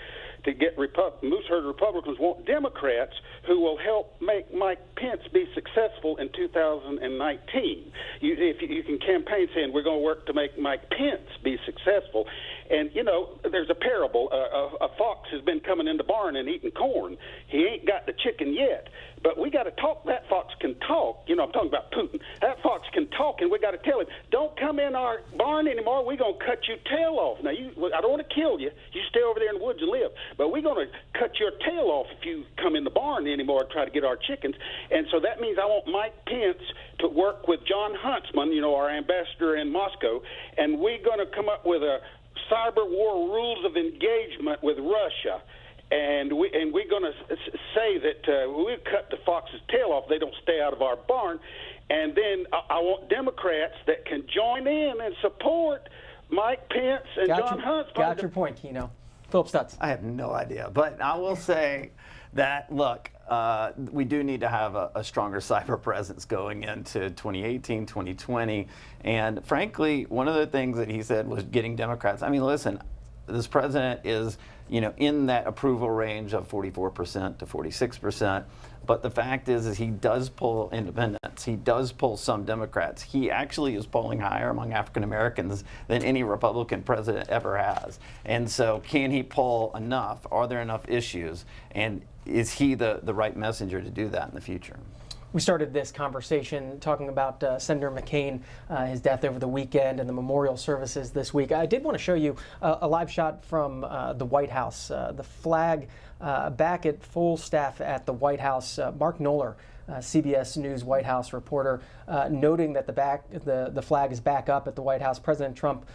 to get moose herder Republicans want Democrats who will help make Mike Pence be successful in 2019. If you can campaign saying we're going to work to make Mike Pence be successful. And, you know, there's a parable. A fox has been coming in the barn and eating corn. He ain't got the chicken yet. But we got to talk. That fox can talk. You know, I'm talking about Putin. That fox can talk, and we got to tell him, don't come in our barn anymore. We're going to cut your tail off. Now, I don't want to kill you. You stay over there in the woods and live. But we're going to cut your tail off if you come in the barn anymore and try to get our chickens. And so that means I want Mike Pence to work with John Huntsman, you know, our ambassador in Moscow, and we're going to come up with a cyber war rules of engagement with Russia. And we're going to say that we cut the fox's tail off. They don't stay out of our barn. And then I want Democrats that can join in and support Mike Pence and John Huntsman. Got your point, Keno. Phillip Stutts. I have no idea, but I will say that, look, we do need to have a stronger cyber presence going into 2018, 2020. And frankly, one of the things that he said was getting Democrats. I mean, listen, this president is, you know, in that approval range of 44% to 46%. But the fact is he does pull independents. He does pull some Democrats. He actually is polling higher among African Americans than any Republican president ever has. And so can he pull enough? Are there enough issues? And is he the right messenger to do that in the future? We started this conversation talking about Senator McCain, his death over the weekend, and the memorial services this week. I did want to show you a live shot from the White House. The flag back at full staff at the White House. Mark Knoller, CBS News White House reporter, noting that the flag is back up at the White House. President Trump,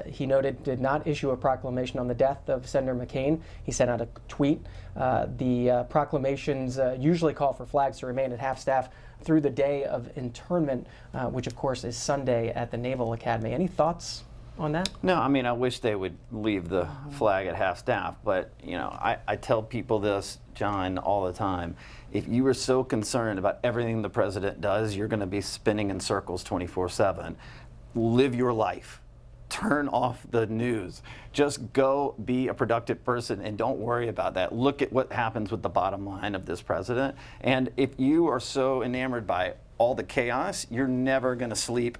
he noted, did not issue a proclamation on the death of Senator McCain. He sent out a tweet. The proclamations usually call for flags to remain at half staff through the day of internment, which of course is Sunday at the Naval Academy. Any thoughts on that? No, I mean, I wish they would leave the flag at half staff, but, you know, I tell people this, John, all the time. If you are so concerned about everything the president does, you're going to be spinning in circles 24/7. Live your life. Turn off the news. Just go be a productive person and don't worry about that. Look at what happens with the bottom line of this president. And if you are so enamored by all the chaos, you're never going to sleep.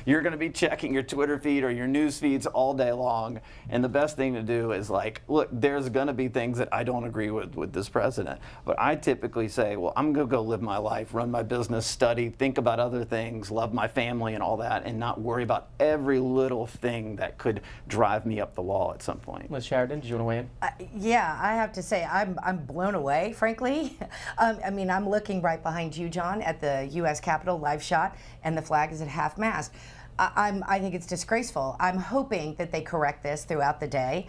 You're going to be checking your Twitter feed or your news feeds all day long. And the best thing to do is, like, look, there's going to be things that I don't agree with this president. But I typically say, well, I'm going to go live my life, run my business, study, think about other things, love my family and all that, and not worry about every little thing that could drive me up the wall at some point. Liz Sheridan, did you want to weigh in? Yeah, I have to say I'm blown away, frankly. I mean, I'm looking right behind you, John, at the U.S. Capitol live shot, and the flag is at half mast. I think it's disgraceful. I'm hoping that they correct this throughout the day.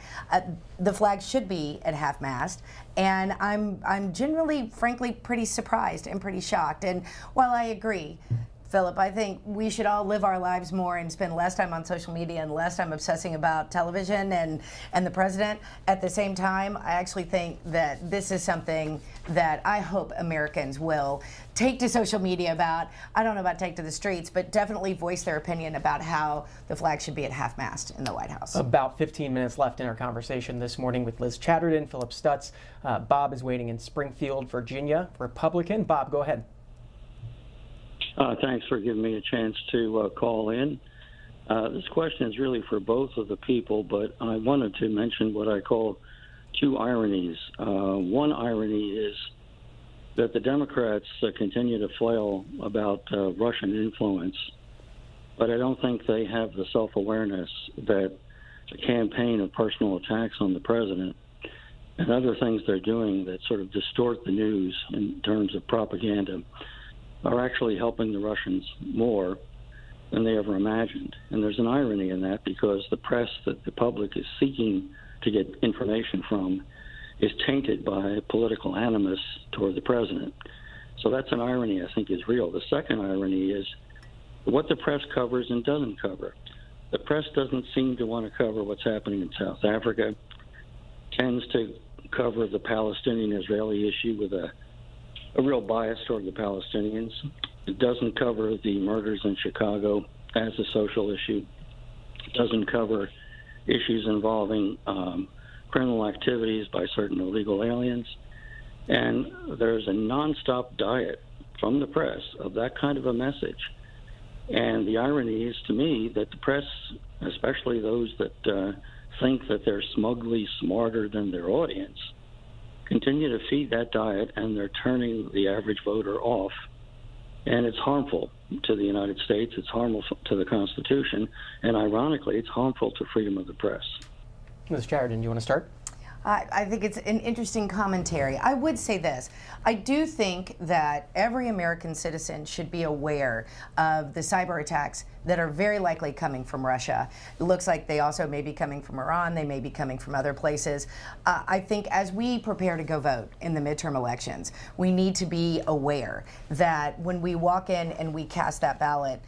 The flag should be at half mast, and I'm generally, frankly, pretty surprised and pretty shocked. And while I agree, Philip, I think we should all live our lives more and spend less time on social media and less time obsessing about television and the president. At the same time, I actually think that this is something that I hope Americans will take to social media about. I don't know about take to the streets, but definitely voice their opinion about how the flag should be at half-mast in the White House. About 15 minutes left in our conversation this morning with Liz Chatterton, Phillip Stutts. Bob is waiting in Springfield, Virginia, Republican. Bob, go ahead. Thanks for giving me a chance to call in. This question is really for both of the people, but I wanted to mention what I call two ironies. One irony is that the Democrats continue to flail about Russian influence, but I don't think they have the self-awareness that the campaign of personal attacks on the president and other things they're doing that sort of distort the news in terms of propaganda are actually helping the Russians more than they ever imagined. And there's an irony in that, because the press that the public is seeking to get information from is tainted by political animus toward the president. So that's an irony I think is real. The second irony is what the press covers and doesn't cover. The press doesn't seem to want to cover what's happening in South Africa, tends to cover the Palestinian-Israeli issue with a real bias toward the Palestinians. It doesn't cover the murders in Chicago as a social issue. It doesn't cover issues involving criminal activities by certain illegal aliens. And there's a nonstop diet from the press of that kind of a message. And the irony is, to me, that the press, especially those that think that they're smugly smarter than their audience, continue to feed that diet, and they're turning the average voter off. And it's harmful to the United States, it's harmful to the Constitution, and ironically, it's harmful to freedom of the press. Ms. Sheridan, do you want to start? I think it's an interesting commentary. I would say this. I do think that every American citizen should be aware of the cyber attacks that are very likely coming from Russia. It looks like they also may be coming from Iran. They may be coming from other places. I think as we prepare to go vote in the midterm elections, we need to be aware that when we walk in and we cast that ballot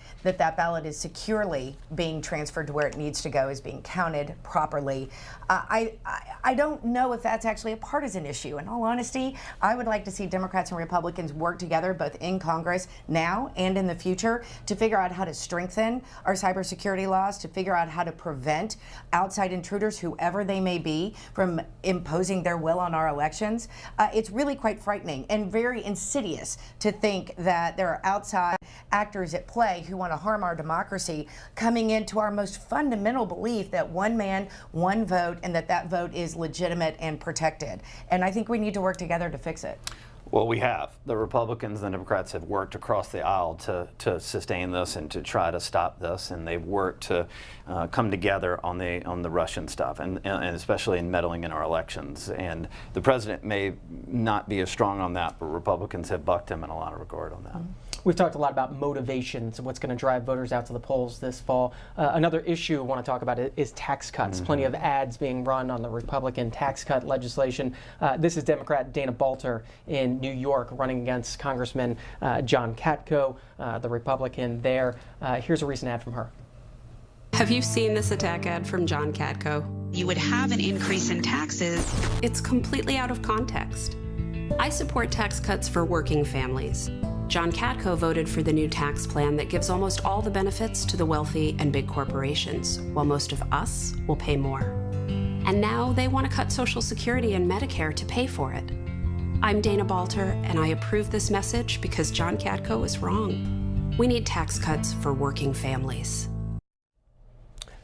is securely being transferred to where it needs to go, is being counted properly. I don't know if that's actually a partisan issue. In all honesty, I would like to see Democrats and Republicans work together both in Congress now and in the future to figure out how to strengthen our cybersecurity laws, to figure out how to prevent outside intruders, whoever they may be, from imposing their will on our elections. It's really quite frightening and very insidious to think that there are outside actors at play who want to harm our democracy, coming into our most fundamental belief that one man, one vote, and that vote is legitimate and protected. And I think we need to work together to fix it. Well, we have. The Republicans and the Democrats have worked across the aisle to sustain this and to try to stop this, and they've worked to come together on the Russian stuff, and especially in meddling in our elections. And the president may not be as strong on that, but Republicans have bucked him in a lot of regard on that. Mm-hmm. We've talked a lot about motivations and what's going to drive voters out to the polls this fall. Another issue I want to talk about is tax cuts. Mm-hmm. Plenty of ads being run on the Republican tax cut legislation. This is Democrat Dana Balter in New York running against Congressman John Katko, the Republican there. Here's a recent ad from her. Have you seen this attack ad from John Katko? You would have an increase in taxes. It's completely out of context. I support tax cuts for working families. John Katko voted for the new tax plan that gives almost all the benefits to the wealthy and big corporations, while most of us will pay more. And now they want to cut Social Security and Medicare to pay for it. I'm Dana Balter, and I approve this message because John Katko is wrong. We need tax cuts for working families.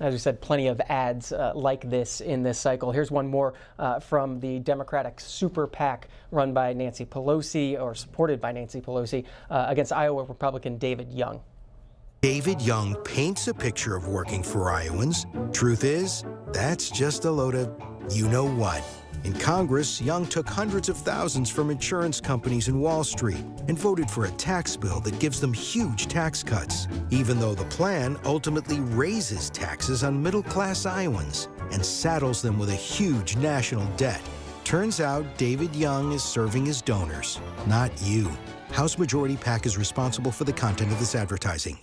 As you said, plenty of ads like this in this cycle. Here's one more from the Democratic super PAC run by Nancy Pelosi, or supported by Nancy Pelosi, against Iowa Republican David Young. David Young paints a picture of working for Iowans. Truth is, that's just a load of you-know-what. In Congress, Young took hundreds of thousands from insurance companies in Wall Street and voted for a tax bill that gives them huge tax cuts, even though the plan ultimately raises taxes on middle-class Iowans and saddles them with a huge national debt. Turns out David Young is serving his donors, not you. House Majority PAC is responsible for the content of this advertising.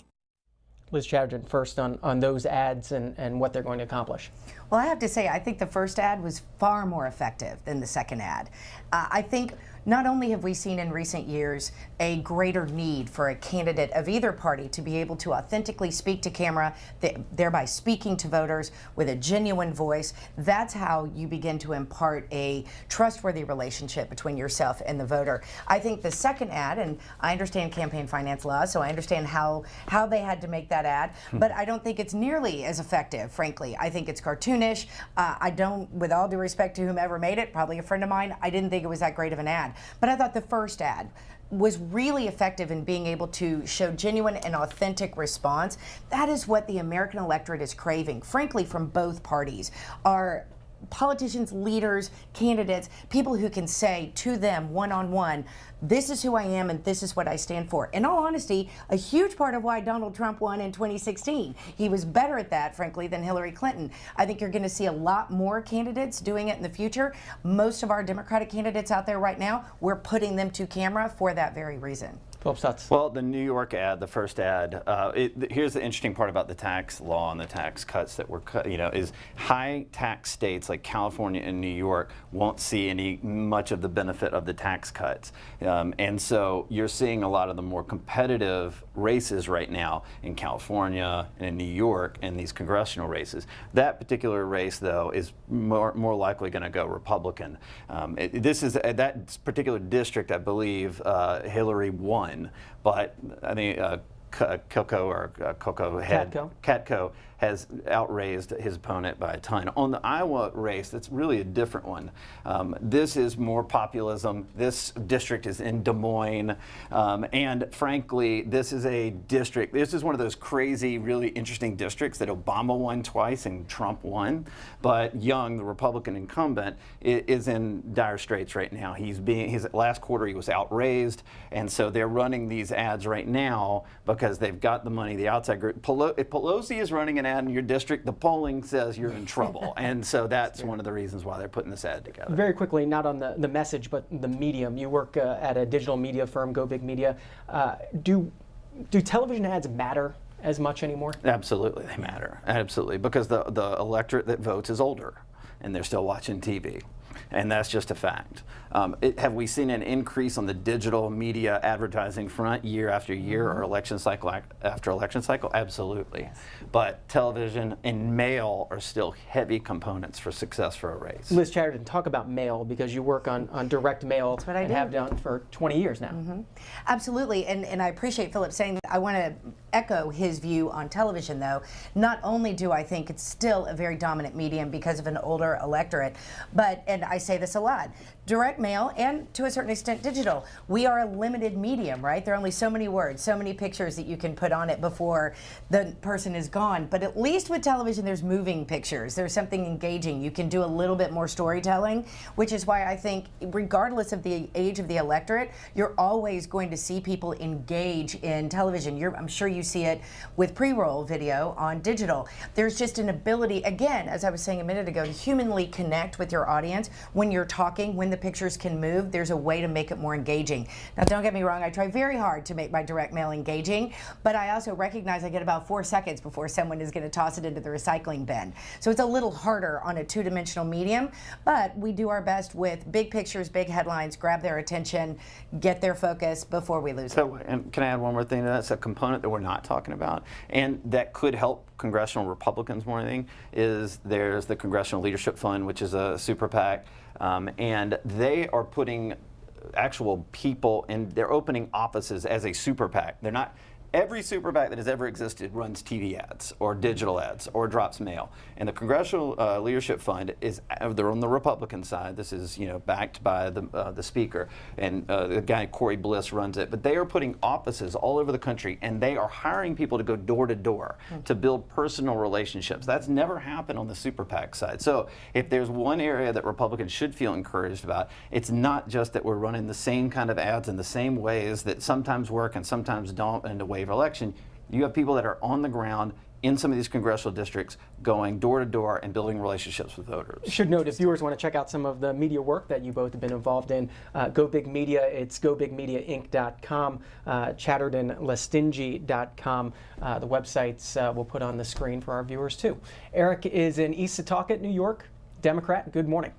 Liz Sheridan, first on those ads and what they're going to accomplish. Well, I have to say, I think the first ad was far more effective than the second ad. I think not only have we seen in recent years a greater need for a candidate of either party to be able to authentically speak to camera, thereby speaking to voters with a genuine voice. That's how you begin to impart a trustworthy relationship between yourself and the voter. I think the second ad, and I understand campaign finance laws, so I understand how they had to make that ad, but I don't think it's nearly as effective, frankly. I think it's cartoonish. I don't, with all due respect to whomever made it, probably a friend of mine, I didn't think it was that great of an ad. But I thought the first ad was really effective in being able to show genuine and authentic response. That is what the American electorate is craving, frankly, from both parties, are politicians, leaders, candidates, people who can say to them one-on-one, this is who I am and this is what I stand for. In all honesty, a huge part of why Donald Trump won in 2016. He was better at that, frankly, than Hillary Clinton. I think you're going to see a lot more candidates doing it in the future. Most of our Democratic candidates out there right now, we're putting them to camera for that very reason. Phillip Stutts. Well, the New York ad, the first ad, here's the interesting part about the tax law and the tax cuts that were cut, is high tax states like California and New York won't see much of the benefit of the tax cuts. And so you're seeing a lot of the more competitive races right now in California and in New York in these congressional races. That particular race, though, is more likely going to go Republican. This is that particular district, I believe, Hillary won. But I think Katko has outraised his opponent by a ton. On the Iowa race, that's really a different one. This is more populism. This district is in Des Moines. And frankly, this is a district, this is one of those crazy, really interesting districts that Obama won twice and Trump won. But Young, the Republican incumbent, is in dire straits right now. His last quarter, he was outraised. And so they're running these ads right now because they've got the money, the outside group. If Pelosi is running an ad in your district, the polling says you're in trouble. And so that's one of the reasons why they're putting this ad together. Very quickly, not on the message, but the medium. You work at a digital media firm, Go Big Media. Do television ads matter as much anymore? Absolutely, they matter. Absolutely, because the electorate that votes is older, and they're still watching TV. And that's just a fact. Have we seen an increase on the digital media advertising front year after year or election cycle after election cycle? Absolutely. Yes. But television and mail are still heavy components for success for a race. Liz Chatterton, talk about mail, because you work on direct mail and have done for 20 years now. Mm-hmm. Absolutely, and I appreciate Phillip saying that. I want to echo his view on television, though. Not only do I think it's still a very dominant medium because of an older electorate, but, and I say this a lot, direct mail and to a certain extent digital, we are a limited medium, right? There are only so many words, so many pictures that you can put on it before the person is gone. But at least with television, there's moving pictures. There's something engaging. You can do a little bit more storytelling, which is why I think regardless of the age of the electorate, you're always going to see people engage in television. I'm sure you see it with pre-roll video on digital. There's just an ability, again, as I was saying a minute ago, to humanly connect with your audience when you're talking, when the pictures can move. There's a way to make it more engaging. Now, don't get me wrong, I try very hard to make my direct mail engaging, but I also recognize I get about 4 seconds before someone is going to toss it into the recycling bin. So it's a little harder on a two-dimensional medium, but we do our best with big pictures, big headlines, grab their attention, get their focus before we lose it. And can I add one more thing to that? It's a component that we're not talking about, and that could help congressional Republicans more than anything, is there's the Congressional Leadership Fund, which is a super PAC, and they are putting actual people in, they're opening offices as a super PAC. They're not, every super PAC that has ever existed runs TV ads or digital ads or drops mail. And the Congressional Leadership Fund is, they're on the Republican side. This is, backed by the Speaker, and the guy Corey Bliss runs it. But they are putting offices all over the country, and they are hiring people to go door to door to build personal relationships. That's never happened on the super PAC side. So if there's one area that Republicans should feel encouraged about, it's not just that we're running the same kind of ads in the same ways that sometimes work and sometimes don't in the wave election. You have people that are on the ground in some of these congressional districts going door to door and building relationships with voters. Should note, if viewers want to check out some of the media work that you both have been involved in, Go Big Media, it's gobigmediainc.com, chattertonlastingi.com. The websites we'll put on the screen for our viewers too. Eric is in East Setauket, New York, Democrat. Good morning.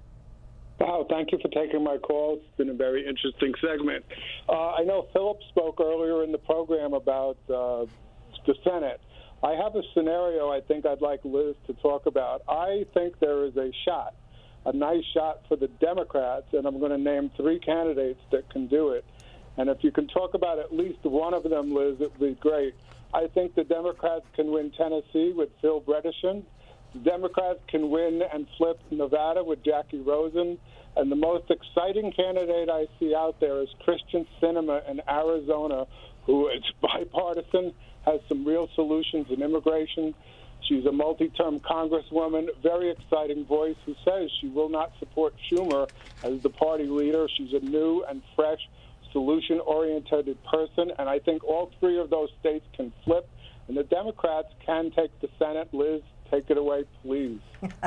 Wow, thank you for taking my call. It's been a very interesting segment. I know Phillip spoke earlier in the program about the Senate. I have a scenario I think I'd like Liz to talk about. I think there is a nice shot for the Democrats, and I'm going to name 3 candidates that can do it. And if you can talk about at least one of them, Liz, it would be great. I think the Democrats can win Tennessee with Phil Bredesen. The Democrats can win and flip Nevada with Jackie Rosen. And the most exciting candidate I see out there is Christian Sinema in Arizona, who is bipartisan, has some real solutions in immigration. She's a multi-term congresswoman, very exciting voice, who says she will not support Schumer as the party leader. She's a new and fresh, solution-oriented person, and I think all three of those states can flip, and the Democrats can take the Senate. Liz, take it away, please.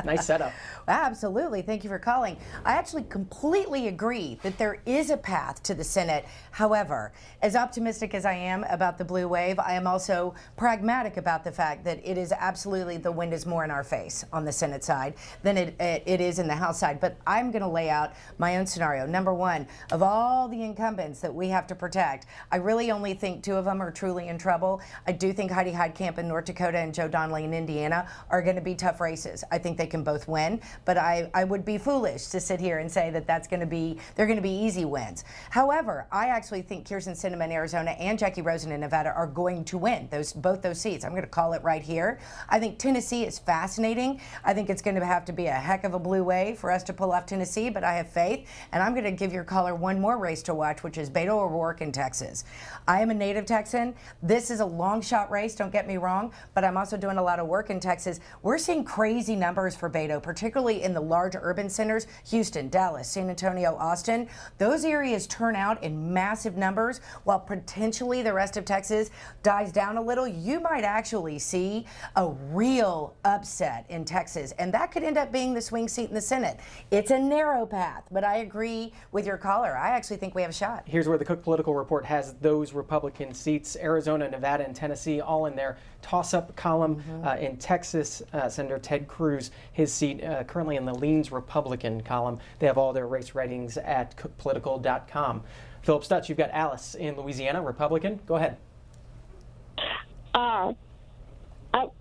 Nice setup. Absolutely. Thank you for calling. I actually completely agree that there is a path to the Senate. However, as optimistic as I am about the blue wave, I am also pragmatic about the fact that it is absolutely, the wind is more in our face on the Senate side than it is in the House side. But I'm going to lay out my own scenario. Number one, of all the incumbents that we have to protect, I really only think two of them are truly in trouble. I do think Heidi Heitkamp in North Dakota and Joe Donnelly in Indiana are going to be tough races. I think they can both win, but I would be foolish to sit here and say that they're going to be easy wins. However, I actually think Kyrsten Sinema in Arizona and Jackie Rosen in Nevada are going to win both those seats. I'm going to call it right here. I think Tennessee is fascinating. I think it's going to have to be a heck of a blue wave for us to pull off Tennessee, but I have faith. And I'm going to give your caller one more race to watch, which is Beto O'Rourke in Texas. I am a native Texan. This is a long shot race, don't get me wrong, but I'm also doing a lot of work in Texas. We're seeing crazy numbers for Beto, particularly in the large urban centers, Houston, Dallas, San Antonio, Austin. Those areas turn out in massive numbers, while potentially the rest of Texas dies down a little. You might actually see a real upset in Texas, and that could end up being the swing seat in the Senate. It's a narrow path, but I agree with your caller. I actually think we have a shot. Here's where the Cook Political Report has those Republican seats: Arizona, Nevada, and Tennessee, all in their toss-up column. In Texas, Senator Ted Cruz, his seat currently in the leans Republican column. They have all their race ratings at cookpolitical.com. Phillip Stutts, you've got Alice in Louisiana, Republican. Go ahead.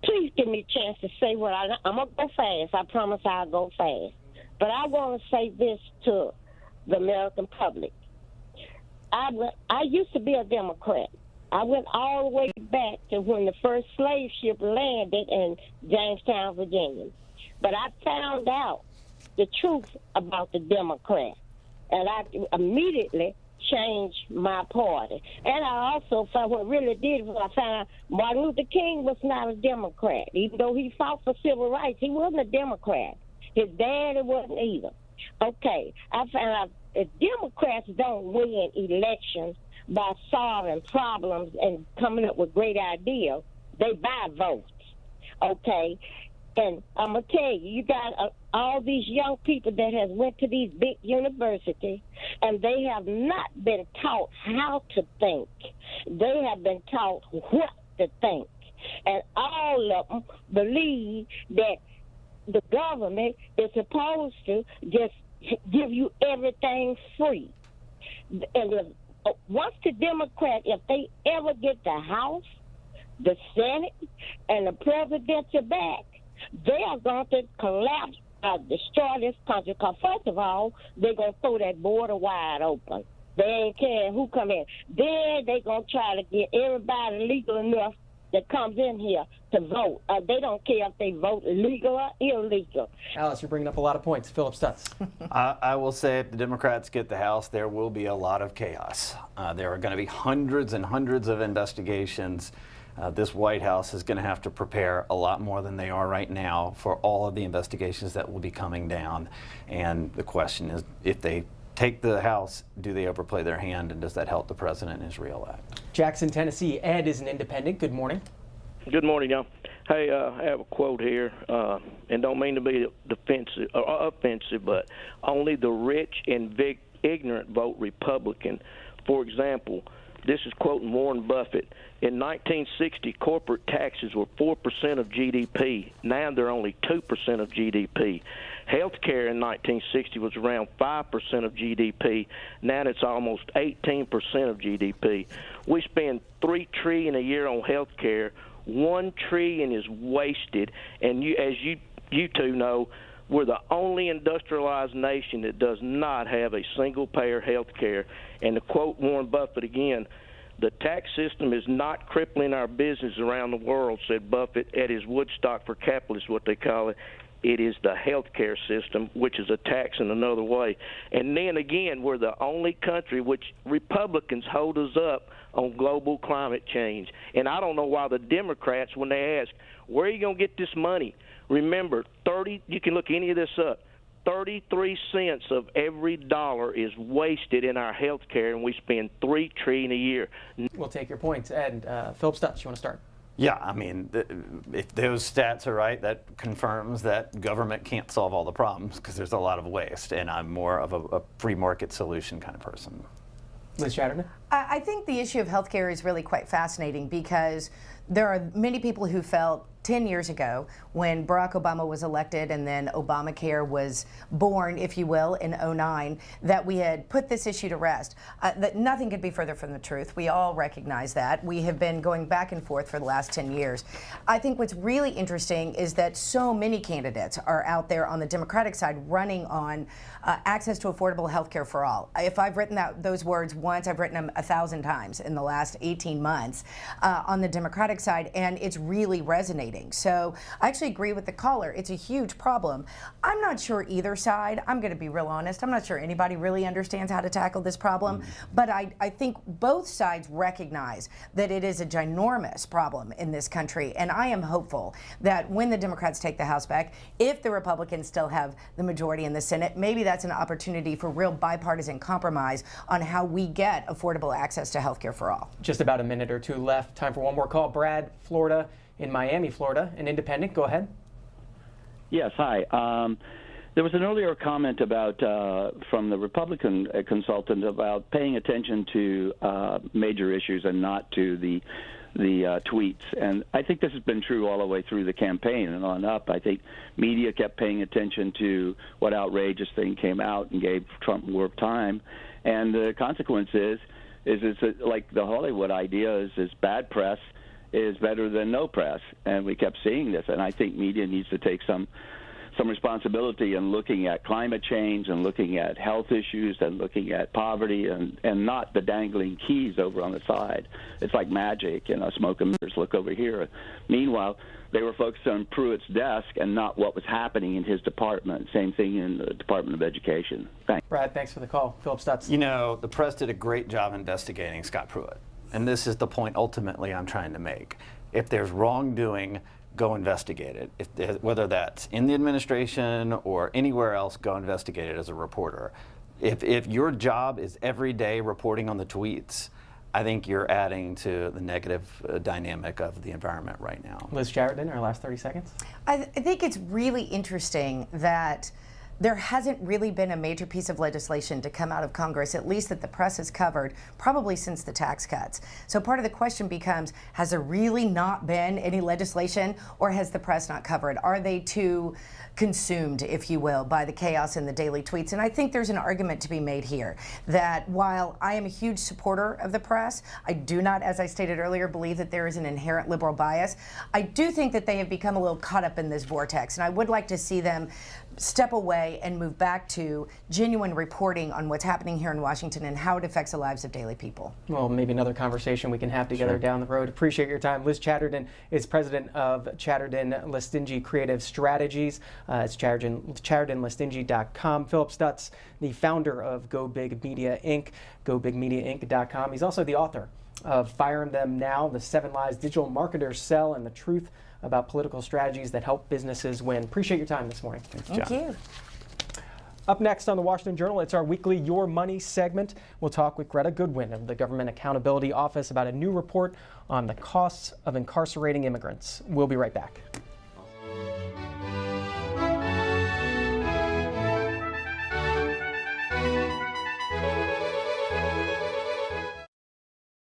Please give me a chance to say what I'm going to go fast. I promise I'll go fast. But I want to say this to the American public. I used to be a Democrat. I went all the way back to when the first slave ship landed in Jamestown, Virginia. But I found out the truth about the Democrats, and I immediately changed my party. And I also found what really did was I found out Martin Luther King was not a Democrat. Even though he fought for civil rights, he wasn't a Democrat. His daddy wasn't either. Okay, I found out if Democrats don't win elections by solving problems and coming up with great ideas, they buy votes. Okay? And I'm going to tell you, you got all these young people that have went to these big universities, and they have not been taught how to think. They have been taught what to think. And all of them believe that the government is supposed to just give you everything free. And once the Democrats, if they ever get the House, the Senate, and the presidential back, they are going to collapse, destroy this country. Because first of all, they're going to throw that border wide open. They ain't caring who come in. Then they're going to try to get everybody legal enough that comes in here to vote. They don't care if they vote legal or illegal. Alice, you're bringing up a lot of points. Phillip Stutts. I will say if the Democrats get the House, there will be a lot of chaos. There are going to be hundreds and hundreds of investigations. This White House is going to have to prepare a lot more than they are right now for all of the investigations that will be coming down. And the question is, if they take the House, do they overplay their hand, and does that help the president in his real act? Jackson, Tennessee. Ed is an independent. Good morning. Good morning, y'all. Hey, I have a quote here, and don't mean to be defensive or offensive, but only the rich and ignorant vote Republican. For example, this is quoting Warren Buffett. In 1960, corporate taxes were 4% of GDP. Now they're only 2% of GDP. Healthcare in 1960 was around 5% of GDP. Now it's almost 18% of GDP. We spend $3 trillion a year on healthcare. $1 trillion is wasted, and as you two know, we're the only industrialized nation that does not have a single-payer health care. And to quote Warren Buffett again, the tax system is not crippling our business around the world, said Buffett at his Woodstock for Capitalists, what they call it. It is the healthcare system, which is a tax in another way. And then again, we're the only country which Republicans hold us up on global climate change. And I don't know why the Democrats, when they ask, where are you going to get this money? Remember, you can look any of this up. 33 cents of every dollar is wasted in our health care, and we spend $3 trillion a year. We'll take your points. And Phillip Stutts, you want to start? Yeah, I mean, if those stats are right, that confirms that government can't solve all the problems because there's a lot of waste, and I'm more of a free market solution kind of person. Liz Chatterton? I think the issue of healthcare is really quite fascinating because there are many people who felt 10 years ago when Barack Obama was elected and then Obamacare was born, if you will, in 2009, that we had put this issue to rest. That nothing could be further from the truth. We all recognize that. We have been going back and forth for the last 10 years. I think what's really interesting is that so many candidates are out there on the Democratic side running on access to affordable health care for all. If I've written those words once, I've written them 1,000 times in the last 18 months on the Democratic side, and it's really resonating. So I actually agree with the caller. It's a huge problem. I'm not sure either side. I'm going to be real honest. I'm not sure anybody really understands how to tackle this problem. But I think both sides recognize that it is a ginormous problem in this country. And I am hopeful that when the Democrats take the House back, if the Republicans still have the majority in the Senate, maybe that's an opportunity for real bipartisan compromise on how we get affordable access to health care for all. Just about a minute or two left. Time for one more call. Brad, Florida. In Miami, Florida, an independent. Go ahead. Yes, hi. There was an earlier comment about from the Republican consultant about paying attention to major issues and not to the tweets. And I think this has been true all the way through the campaign and on up. I think media kept paying attention to what outrageous thing came out and gave Trump more time. And the consequence is it's like the Hollywood idea is bad press is better than no press, and we kept seeing this. And I think media needs to take some responsibility in looking at climate change and looking at health issues and looking at poverty and not the dangling keys over on the side. It's like magic, smoke and mirrors, look over here. Meanwhile, they were focused on Pruitt's desk and not what was happening in his department. Same thing in the Department of Education. Thanks. Brad, thanks for the call. Phillip Stutts. The press did a great job investigating Scott Pruitt. And this is the point ultimately I'm trying to make. If there's wrongdoing, go investigate it. Whether that's in the administration or anywhere else, go investigate it as a reporter. If your job is every day reporting on the tweets, I think you're adding to the negative dynamic of the environment right now. Liz Chatterton, our last 30 seconds. I think it's really interesting that there hasn't really been a major piece of legislation to come out of Congress, at least that the press has covered, probably since the tax cuts. So part of the question becomes, has there really not been any legislation, or has the press not covered? Are they too consumed, if you will, by the chaos and the daily tweets? And I think there's an argument to be made here that while I am a huge supporter of the press, I do not, as I stated earlier, believe that there is an inherent liberal bias. I do think that they have become a little caught up in this vortex, and I would like to see them step away and move back to genuine reporting on what's happening here in Washington and how it affects the lives of daily people. Well, maybe another conversation we can have together down the road. Appreciate your time. Liz Chatterton is president of Chatterton-Lestingy Creative Strategies. It's ChattertonLestingy.com. Phillip Stutts, the founder of Go Big Media Inc., GoBigMediaInc.com. He's also the author of Fire Them Now, The 7 Lies Digital Marketers Sell, and the Truth about Political Strategies That Help Businesses Win. Appreciate your time this morning. Thank you. Up next on the Washington Journal, it's our weekly Your Money segment. We'll talk with Greta Goodwin of the Government Accountability Office about a new report on the costs of incarcerating immigrants. We'll be right back.